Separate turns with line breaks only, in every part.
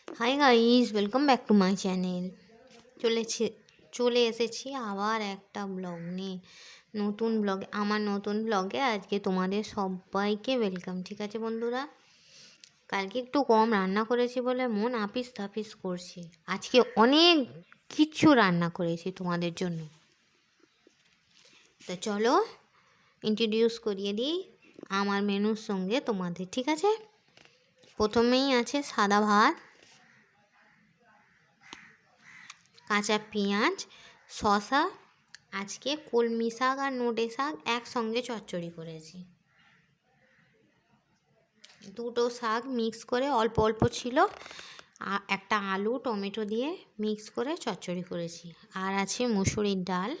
Hi guys, welcome back to my channel. চলে এসেছি আবার একটা ব্লগ নিয়ে, আমার নতুন ব্লগে আজকে তোমাদের সবাইকে ওয়েলকাম। ঠিক আছে বন্ধুরা, কালকে একটু কম রান্না করেছি বলে মন আপিস তাপিস করছে। আজকে অনেক কিছু রান্না করেছি তোমাদের জন্য। তো চলো ইন্ট্রোডিউস করিয়ে দিই আমার মেনুর সঙ্গে তোমাদের। ঠিক আছে, প্রথমেই আছে সাদা ভাত, কাঁচা পেঁয়াজ, শসা, আজকে কলমি শাক আর নোটে শাক একসঙ্গে চচ্চড়ি করেছি। দুটো শাক মিক্স করে অল্প অল্প ছিল, একটা আলু টমেটো দিয়ে মিক্স করে চচ্চড়ি করেছি। আর আছে মুসুরির ডাল,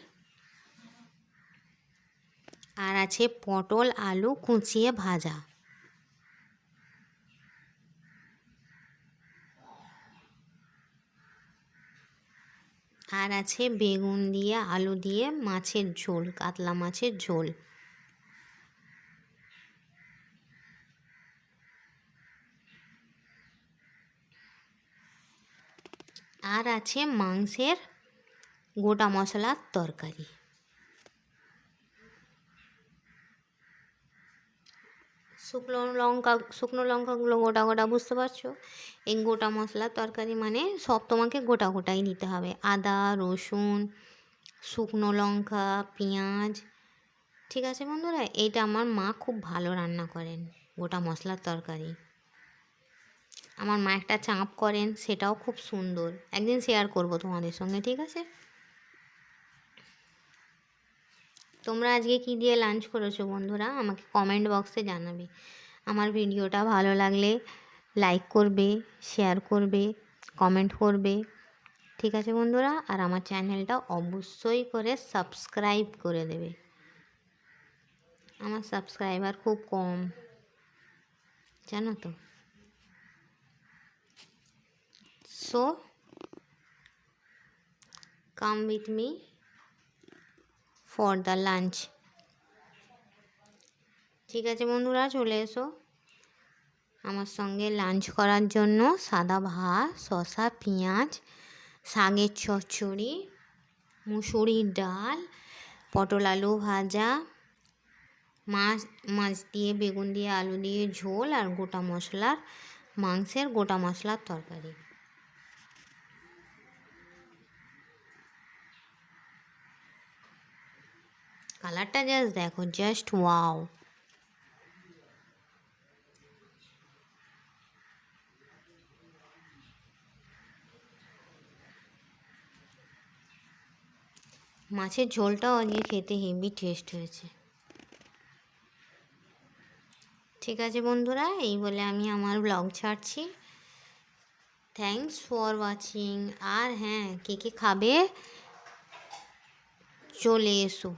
আর আছে পটল আলু কুচিয়ে ভাজা, আর আছে বেগুন দিয়ে আলু দিয়ে মাছের ঝোল, কাতলা মাছের ঝোল। আর আছে মাংসের গোটা মশলার তরকারি। শুকনো লঙ্কাগুলো গোটা গোটা, বুঝতে পারছো? এই গোটা মশলার তরকারি মানে সব তোমাকে গোটা গোটাই নিতে হবে। আদা রসুন শুকনো লঙ্কা পেঁয়াজ। ঠিক আছে বন্ধুরা, এইটা আমার মা খুব ভালো রান্না করেন, গোটা মশলার তরকারি। আমার মা একটা চাঁপ করেন, সেটাও খুব সুন্দর, একদিন শেয়ার করব তোমাদের সঙ্গে। ঠিক আছে, তোমরা আজকে কী দিয়ে লাঞ্চ করেছো বন্ধুরা, আমাকে কমেন্ট বক্সে জানাবে। আমার ভিডিওটা ভালো লাগলে লাইক করবে, শেয়ার করবে, কমেন্ট করবে। ঠিক আছে বন্ধুরা, আর আমার চ্যানেলটা অবশ্যই করে সাবস্ক্রাইব করে দেবে। আমার সাবস্ক্রাইবার খুব কম, জানো তো। So come with me for the lunch. ঠিক আছে বন্ধুরা, চলে এসো আমার সঙ্গে লাঞ্চ করার জন্য। সাদা ভাত, শসা পেঁয়াজ, শাকের চচ্চড়ি, মুসুরির ডাল, পটল আলু ভাজা, মাছ দিয়ে বেগুন দিয়ে আলু দিয়ে ঝোল, আর মাংসের গোটা মশলার তরকারি। কালারটা জাস্ট দেখো, জাস্ট ওয়াও। মাছের ঝোলটাও আজকে খেতে হেভি টেস্ট হয়েছে। ঠিক আছে বন্ধুরা, এই বলে আমি আমার ব্লগ ছাড়ছি। Thanks for watching. আর হ্যাঁ, কে কে খাবে চলে এসো।